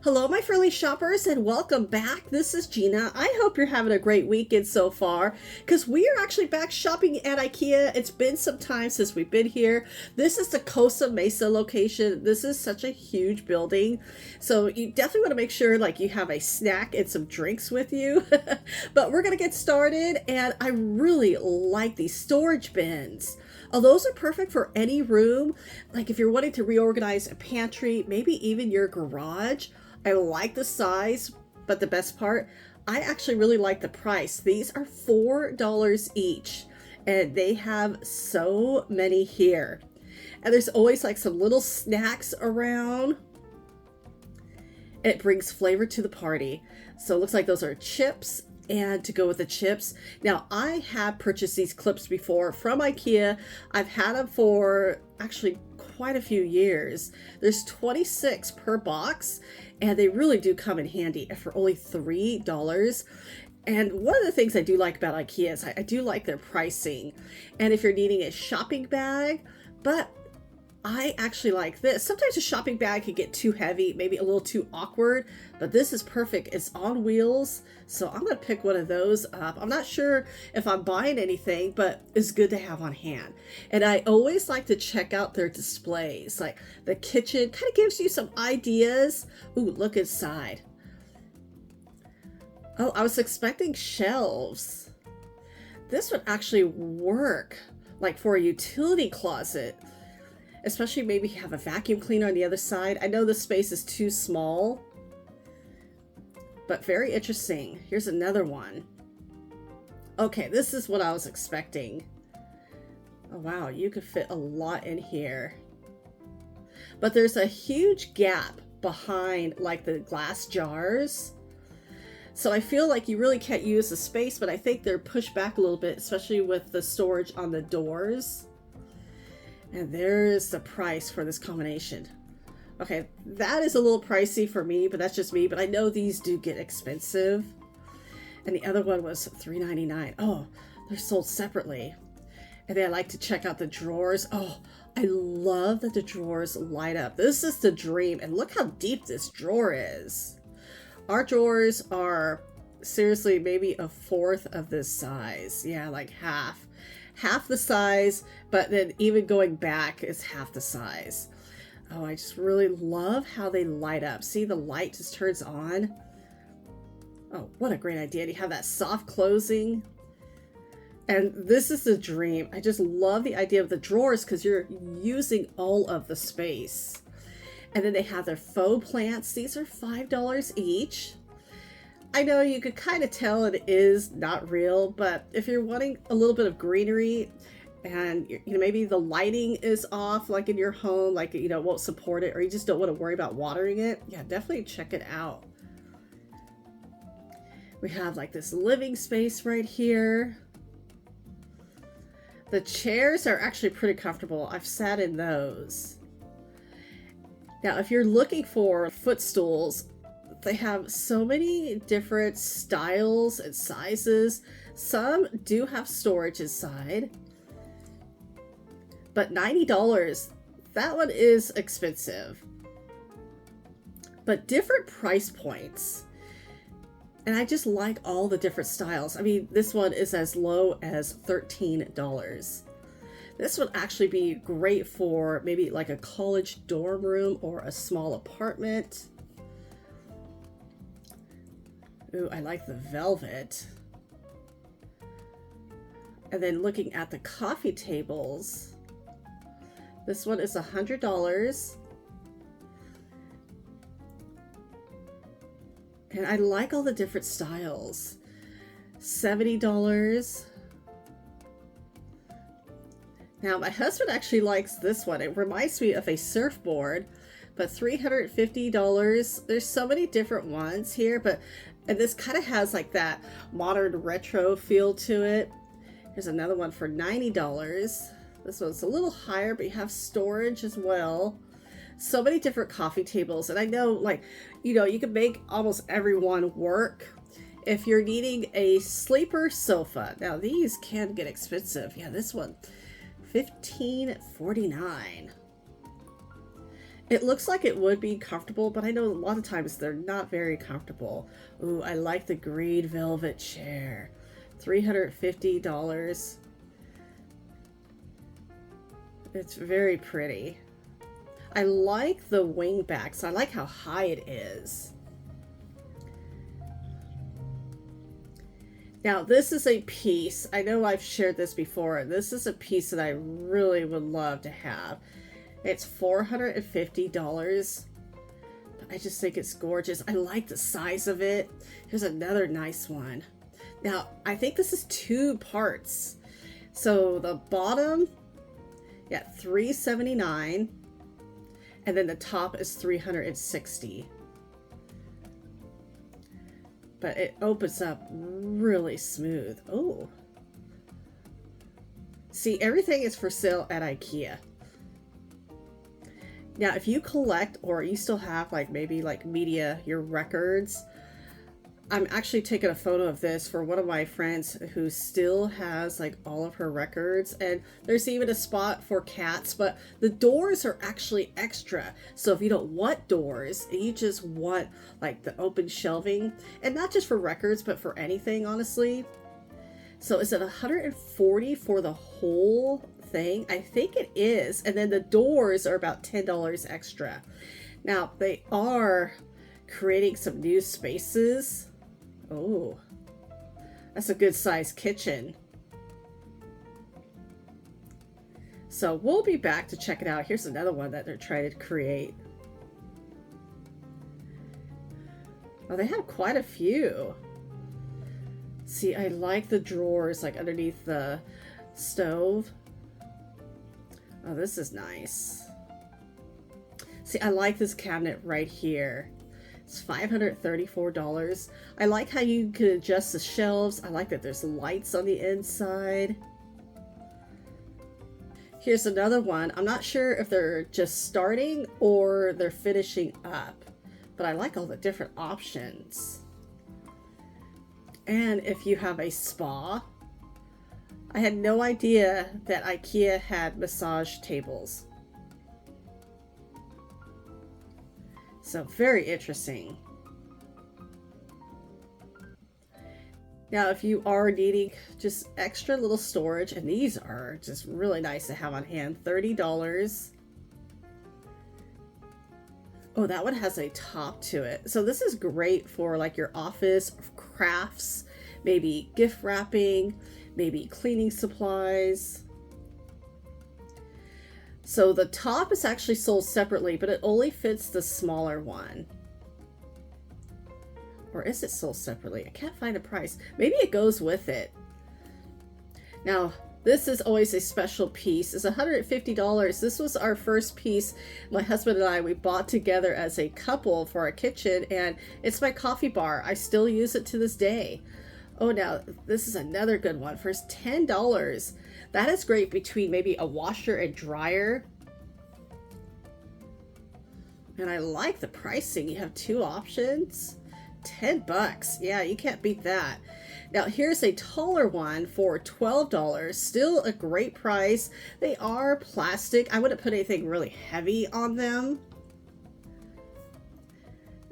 Hello, my friendly shoppers, and welcome back. This is Gina. I hope you're having a great weekend so far because we are actually back shopping at IKEA. It's been some time since we've been here. This is the COSTA MESA location. This is such a huge building, so you definitely want to make sure like you have a snack and some drinks with you. But we're going to get started, and I really like these storage bins. Oh, those are perfect for any room. Like if you're wanting to reorganize a pantry, maybe even your garage. I like the size, but the best part, I actually really like the price. These are $4 each, and they have so many here. And there's always like some little snacks around. It brings flavor to the party. So it looks like those are chips. And to go with the chips, now I have purchased these clips before from IKEA. I've had them for actually quite a few years. There's 26 per box, and they really do come in handy for only $3. And one of the things I do like about IKEA is I do like their pricing. And if you're needing a shopping bag, but I actually like this. Sometimes a shopping bag can get too heavy, maybe a little too awkward, but this is perfect. It's on wheels, so I'm going to pick one of those up. I'm not sure if I'm buying anything, but it's good to have on hand. And I always like to check out their displays. Like the kitchen kind of gives you some ideas. Ooh, look inside. Oh, I was expecting shelves. This would actually work like for a utility closet. Especially maybe have a vacuum cleaner on the other side. I know the space is too small, but very interesting. Here's another one. Okay, this is what I was expecting. Oh wow, you could fit a lot in here. But there's a huge gap behind like the glass jars. So I feel like you really can't use the space, but I think they're pushed back a little bit, especially with the storage on the doors. And there's the price for this combination. Okay, that is a little pricey for me, but that's just me. But I know these do get expensive. And the other one was $3.99. Oh, they're sold separately. And then I like to check out the drawers. Oh, I love that the drawers light up. This is the dream. And look how deep this drawer is. Our drawers are seriously maybe a fourth of this size. Yeah, like half the size, but then even going back is half the size. Oh, I just really love how they light up. See, the light just turns on. Oh, what a great idea. You have that soft closing. And this is the dream. I just love the idea of the drawers because you're using all of the space. And then they have their faux plants. These are $5 each. I know you could kind of tell it is not real, but if you're wanting a little bit of greenery and maybe the lighting is off like in your home, like won't support it, or you just don't want to worry about watering it, yeah, definitely check it out. We have like this living space right here. The chairs are actually pretty comfortable. I've sat in those. Now, if you're looking for footstools, they have so many different styles and sizes. Some do have storage inside. But $90, that one is expensive. But different price points. And I just like all the different styles. I mean, this one is as low as $13. This would actually be great for maybe like a college dorm room or a small apartment. Ooh, I like the velvet. And then looking at the coffee tables, this one is $100. And I like all the different styles. $70. Now, my husband actually likes this one. It reminds me of a surfboard, but $350. There's so many different ones here, and this kind of has like that modern retro feel to it. Here's another one for $90. This one's a little higher, but you have storage as well. So many different coffee tables. And I know, like, you can make almost everyone work. If you're needing a sleeper sofa, now these can get expensive. Yeah, this one, $15.49. It looks like it would be comfortable, but I know a lot of times they're not very comfortable. Ooh, I like the green velvet chair. $350. It's very pretty. I like the wing backs. I like how high it is. Now, this is a piece. I know I've shared this before. This is a piece that I really would love to have. It's $450. I just think it's gorgeous. I like the size of it. Here's another nice one. Now, I think this is two parts. So the bottom, yeah, $379, and then the top is $360. But it opens up really smooth. Oh. See, everything is for sale at IKEA. Now, if you collect or you still have like maybe like media, your records, I'm actually taking a photo of this for one of my friends who still has like all of her records, and there's even a spot for cats, but the doors are actually extra. So if you don't want doors, you just want like the open shelving, and not just for records, but for anything, honestly. So is it $140 for the whole thing? I think it is. And then the doors are about $10 extra. Now they are creating some new spaces. Oh, that's a good sized kitchen. So we'll be back to check it out. Here's another one that they're trying to create. Oh, they have quite a few. See, I like the drawers like underneath the stove. Oh, this is nice. See, I like this cabinet right here. It's $534. I like how you can adjust the shelves. I like that there's lights on the inside. Here's another one. I'm not sure if they're just starting or they're finishing up, but I like all the different options. And if you have a spa, I had no idea that IKEA had massage tables. So very interesting. Now, if you are needing just extra little storage, and these are just really nice to have on hand, $30. Oh, that one has a top to it. So this is great for like your office crafts, maybe gift wrapping, maybe cleaning supplies. So the top is actually sold separately, but it only fits the smaller one. Or is it sold separately? I can't find a price. Maybe it goes with it. Now, this is always a special piece. It's $150. This was our first piece my husband and I, we bought together as a couple for our kitchen, and it's my coffee bar. I still use it to this day. Oh, now this is another good one for $10. That is great between maybe a washer and dryer. And I like the pricing. You have two options. $10. Yeah, you can't beat that. Now here's a taller one for $12. Still a great price. They are plastic. I wouldn't put anything really heavy on them.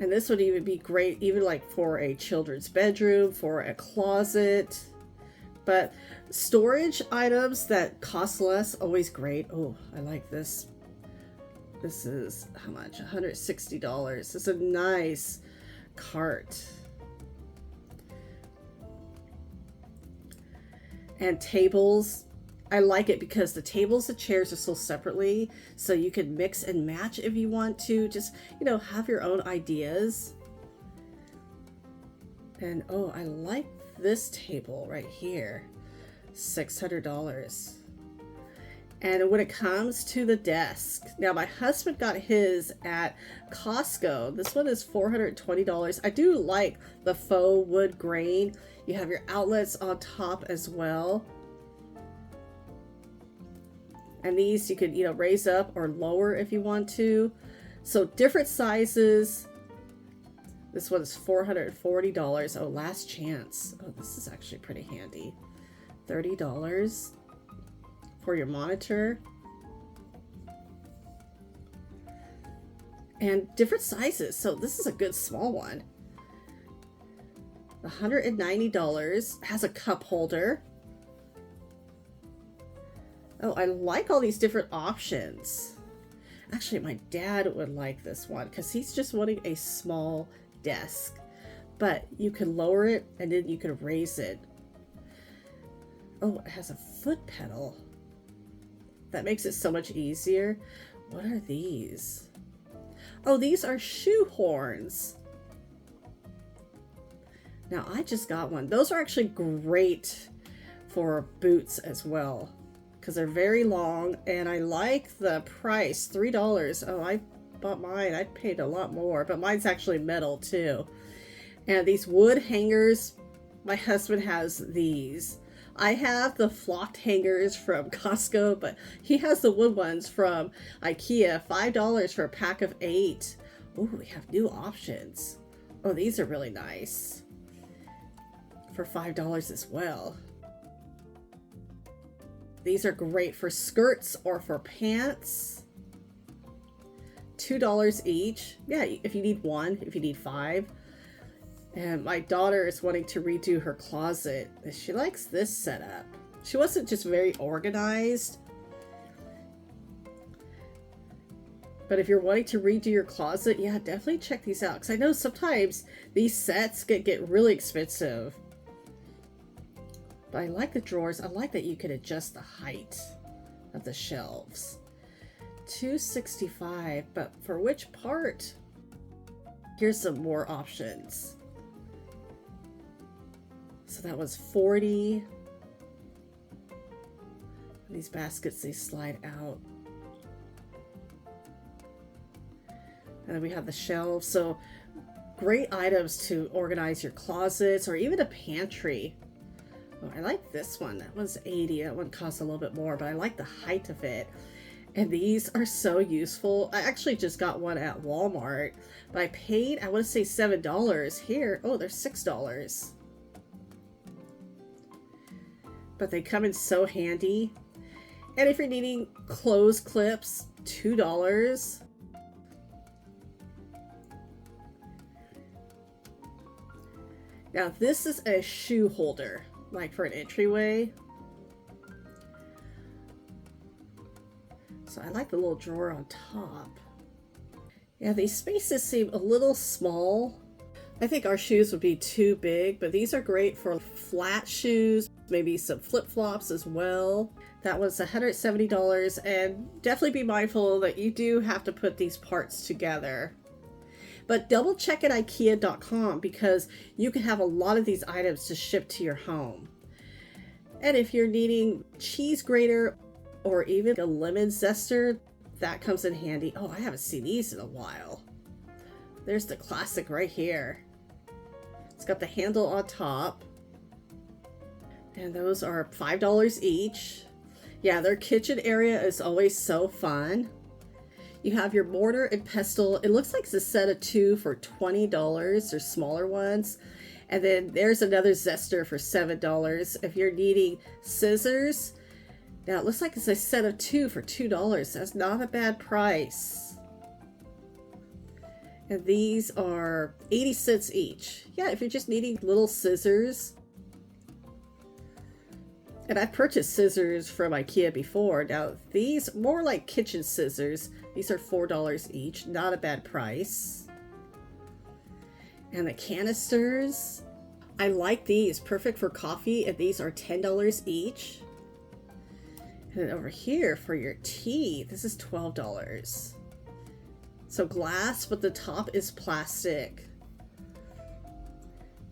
And this would even be great even like for a children's bedroom, for a closet. But storage items that cost less, always great. Oh, I like this. This is how much? $160. It's a nice cart. And tables. I like it because the tables and chairs are sold separately, so you can mix and match if you want to. Just, you know, have your own ideas. And oh, I like this table right here. $600. And when it comes to the desk, now my husband got his at Costco. This one is $420. I do like the faux wood grain. You have your outlets on top as well. And these you could, you know, raise up or lower if you want to. So different sizes. This one is $440. Oh, last chance. Oh, this is actually pretty handy. $30 for your monitor. and different sizes. So this is a good small one. $190, has a cup holder. Oh, I like all these different options. Actually, my dad would like this one because he's just wanting a small desk. But you can lower it and then you can raise it. Oh, it has a foot pedal. That makes it so much easier. What are these? Oh, these are shoe horns. Now, I just got one. Those are actually great for boots as well because they're very long, and I like the price, $3. Oh, I bought mine. I paid a lot more, but mine's actually metal too. And these wood hangers, my husband has these. I have the flocked hangers from Costco, but he has the wood ones from IKEA, $5 for a pack of 8. Oh, we have new options. Oh, these are really nice. For $5 as well. These are great for skirts or for pants. $2 each. Yeah, if you need one, if you need 5. And my daughter is wanting to redo her closet. She likes this setup. She wasn't just very organized. But if you're wanting to redo your closet, yeah, definitely check these out. Because I know sometimes these sets get really expensive. But I like the drawers. I like that you can adjust the height of the shelves. $265, but for which part? Here's some more options. So that was $40. These baskets, they slide out. And then we have the shelves. So great items to organize your closets or even a pantry. Oh, I like this one. That one's $80. That one costs a little bit more, but I like the height of it. And these are so useful. I actually just got one at Walmart, but I paid, I want to say $7 here. Oh, they're $6. But they come in so handy. And if you're needing clothes clips, $2. Now this is a shoe holder, like for an entryway. So I like the little drawer on top. Yeah, these spaces seem a little small. I think our shoes would be too big, but these are great for flat shoes, maybe some flip-flops as well. That was $170, and definitely be mindful that you do have to put these parts together. But double check at IKEA.com because you can have a lot of these items to ship to your home. And if you're needing cheese grater or even a lemon zester, that comes in handy. Oh, I haven't seen these in a while. There's the classic right here. It's got the handle on top. And those are $5 each. Yeah, their kitchen area is always so fun. You have your mortar and pestle. It looks like it's a set of 2 for $20. They're smaller ones. And then there's another zester for $7. If you're needing scissors, now it looks like it's a set of 2 for $2. That's not a bad price. And these are 80 cents each. Yeah, if you're just needing little scissors. And I've purchased scissors from IKEA before. Now these, more like kitchen scissors. These are $4 each. Not a bad price. And the canisters. I like these. Perfect for coffee. And these are $10 each. And then over here for your tea, this is $12. So glass, but the top is plastic.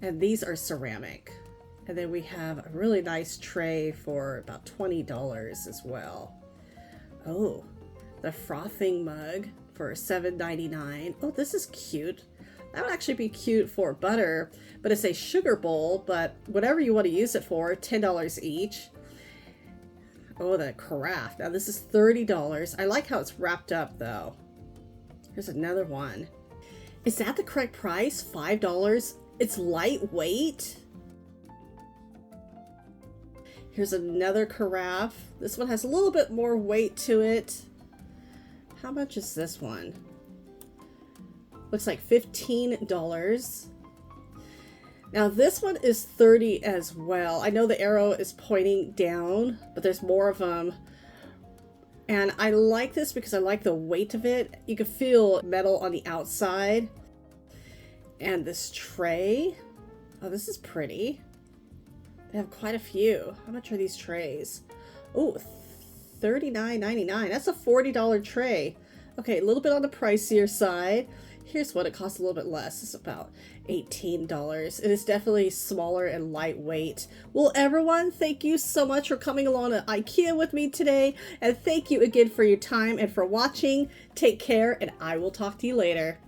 And these are ceramic. And then we have a really nice tray for about $20 as well. Oh, the frothing mug for $7.99. Oh, this is cute. That would actually be cute for butter, but it's a sugar bowl, but whatever you want to use it for, $10 each. Oh, the carafe. Now this is $30. I like how it's wrapped up though. Here's another one. Is that the correct price? $5? It's lightweight. Here's another carafe. This one has a little bit more weight to it. How much is this one? Looks like $15. Now this one is $30 as well. I know the arrow is pointing down, but there's more of them. And I like this because I like the weight of it. You can feel metal on the outside. And this tray. Oh, this is pretty. They have quite a few. How much are these trays? Oh, $39.99. That's a $40 tray. Okay, a little bit on the pricier side. Here's what it costs a little bit less. It's about $18. It is definitely smaller and lightweight. Well, everyone, thank you so much for coming along to IKEA with me today. And thank you again for your time and for watching. Take care, and I will talk to you later.